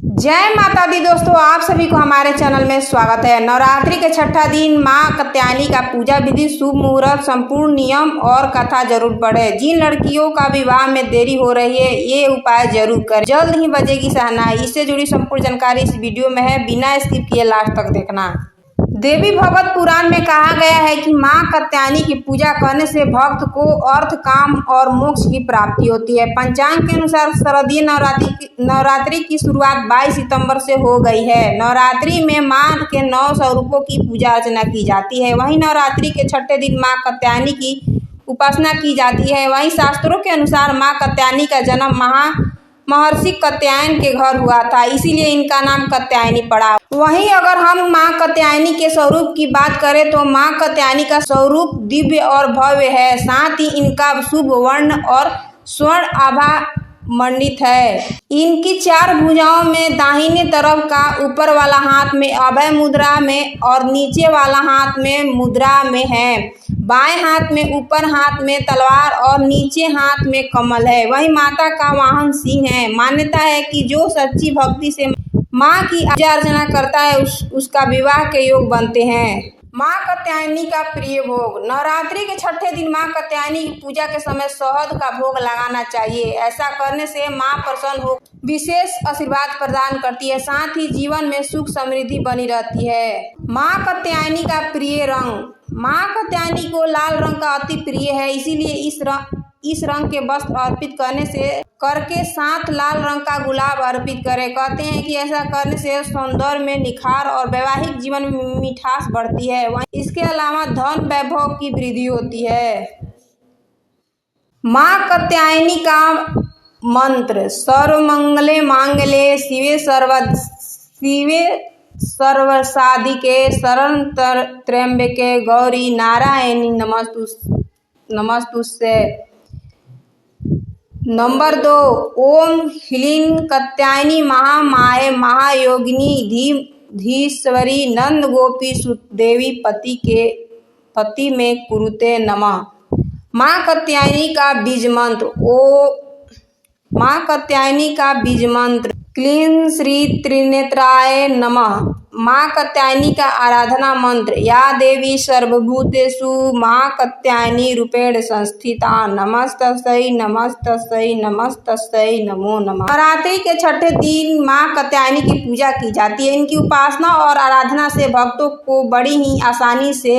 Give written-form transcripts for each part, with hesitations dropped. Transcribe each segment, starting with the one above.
जय माता दी दोस्तों, आप सभी को हमारे चैनल में स्वागत है। नवरात्रि के छठा दिन मां कात्यायनी का पूजा विधि, शुभ मुहूर्त, संपूर्ण नियम और कथा जरूर पढ़े। जिन लड़कियों का विवाह में देरी हो रही है ये उपाय जरूर करें, जल्द ही बजेगी शहनाई। इससे जुड़ी संपूर्ण जानकारी इस वीडियो में है, बिना स्किप किए लास्ट तक देखना। देवी भागवत पुराण में कहा गया है कि मां कात्यायनी की पूजा करने से भक्त को अर्थ, काम और मोक्ष की प्राप्ति होती है। पंचांग के अनुसार शारदीय नवरात्रि की शुरुआत 22 सितंबर से हो गई है। नवरात्रि में मां के 9 स्वरूपों की पूजा अर्चना की जाती है। वहीं नवरात्रि के छठे दिन मां कात्यायनी की उपासना की जाती है। वहीं शास्त्रों के अनुसार मां कात्यायनी का जन्म महर्षि कात्यायन के घर हुआ था, इसीलिए इनका नाम कात्यायनी पड़ा। वहीं अगर हम मां कात्यायनी के स्वरूप की बात करें तो मां कात्यायनी का स्वरूप दिव्य और भव्य है। साथ ही इनका शुभ वर्ण और स्वर्ण आभा मंडित है। इनकी 4 भुजाओं में दाहिने तरफ का ऊपर वाला हाथ में अभय मुद्रा में और नीचे वाला हाथ में मुद्रा में है। बाएं हाथ में ऊपर हाथ में तलवार और नीचे हाथ में कमल है। वहीं माता का वाहन सिंह है। मान्यता है कि जो सच्ची भक्ति से मां की पूजा अर्चना करता है उसका विवाह के योग बनते हैं। मां कात्यायनी का प्रिय भोग। नवरात्रि के छठे दिन मां कात्यायनी की पूजा के समय शहद का भोग लगाना चाहिए। ऐसा करने से मां प्रसन्न हो विशेष आशीर्वाद प्रदान करती है, साथ ही जीवन में सुख समृद्धि बनी रहती है। मां कात्यायनी का प्रिय रंग। मां कात्यायनी को लाल रंग का अति प्रिय है, इसीलिए इस रंग के वस्त्र अर्पित करके साथ लाल रंग का गुलाब अर्पित करें। कहते हैं कि ऐसा करने से सौंदर्य में निखार और वैवाहिक जीवन में मिठास बढ़ती है। वहीं इसके अलावा धन वैभव की वृद्धि होती है। मां कात्यायनी का मंत्र। सर्वमंगले मांगल्ये शिवे सर्वसाधिके शरण्ये त्र्यंबके गौरी नारायणी नमस्तुस्ते। नंबर 2, ओम ह्लीं कात्यायनी महामाये महायोगिनी धीश्वरी नंद गोपी सुत देवी पति में कुरुते नमः। मां कात्यायनी का बीज मंत्र। मां कात्यायनी का बीज मंत्र। क्लीं श्री त्रिनेत्राय नमः। मां कात्यायनी का आराधना मंत्र। या देवी सर्वभूतेषु मां कात्यायनी रूपेण संस्थिता नमस्तस्यै नमस्तस्यै नमस्तस्यै नमो नमः। नवरात्रि के छठे दिन मां कात्यायनी की पूजा की जाती है। इनकी उपासना और आराधना से भक्तों को बड़ी ही आसानी से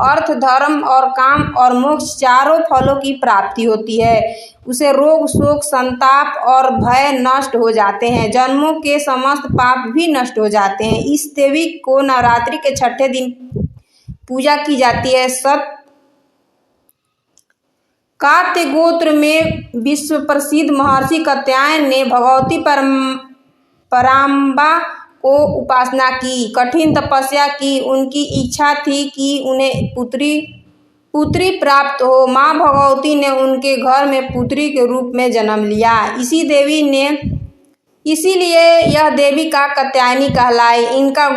अर्थ, धर्म और काम और मोक्ष चारों फलों की प्राप्ति होती है। उसे रोग, शोक, संताप और भय नष्ट हो जाते हैं। जन्मों के समस्त पाप भी नष्ट हो जाते हैं। इस देवी को नवरात्रि के छठे दिन पूजा की जाती है। कात्य गोत्र में विश्व प्रसिद्ध महर्षि कात्यायन ने भगवती पराम्बा को उपासना की, कठिन तपस्या की। उनकी इच्छा थी कि उन्हें पुत्री प्राप्त हो। मां भगवती ने उनके घर में पुत्री के रूप में जन्म लिया। इसीलिए यह देविका कात्यायनी कहलाई। इनका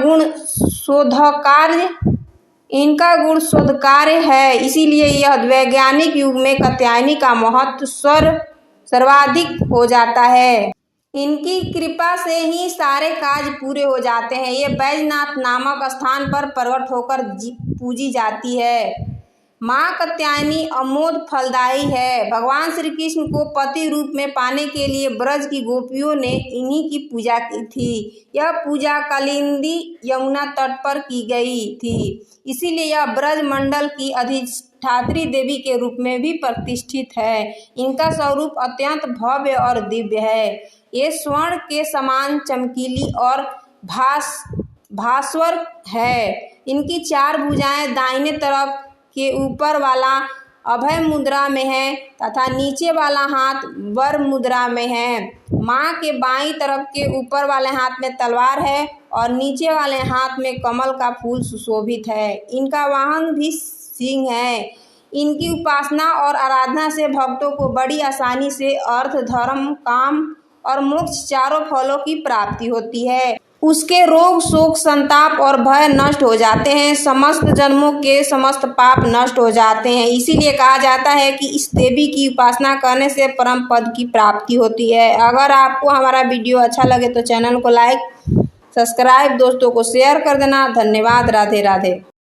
गुण शोधकार्य है, इसीलिए यह वैज्ञानिक युग में कात्यायनी का महत्व सर्वाधिक हो जाता है। इनकी कृपा से ही सारे काज पूरे हो जाते हैं। ये बैजनाथ नामक स्थान पर प्रकट होकर पूजी जाती है। मां कात्यायनी अमोघ फलदायी है। भगवान श्री कृष्ण को पति रूप में पाने के लिए ब्रज की गोपियों ने इन्हीं की पूजा की थी। यह पूजा कालिंदी यमुना तट पर की गई थी, इसीलिए यह ब्रज मंडल की अधिष्ठात्री देवी के रूप में भी प्रतिष्ठित है। इनका स्वरूप अत्यंत भव्य और दिव्य है। ये स्वर्ण के समान चमकीली और भास्वर है। इनकी 4 भुजाएं दाहिने तरफ के ऊपर वाला अभय मुद्रा में है तथा नीचे वाला हाथ वर मुद्रा में है। मां के बाईं तरफ के ऊपर वाले हाथ में तलवार है और नीचे वाले हाथ में कमल का फूल सुशोभित है। इनका वाहन भी सिंह है। इनकी उपासना और आराधना से भक्तों को बड़ी आसानी से अर्थ, धर्म, काम और मोक्ष चारों फलों की प्राप्ति होती है। उसके रोग शोक संताप और भय नष्ट हो जाते हैं, समस्त जन्मों के समस्त पाप नष्ट हो जाते हैं। इसीलिए कहा जाता है कि इस देवी की उपासना करने से परम पद की प्राप्ति होती है। अगर आपको हमारा वीडियो अच्छा लगे तो चैनल को लाइक सब्सक्राइब दोस्तों को शेयर कर देना। धन्यवाद। राधे राधे।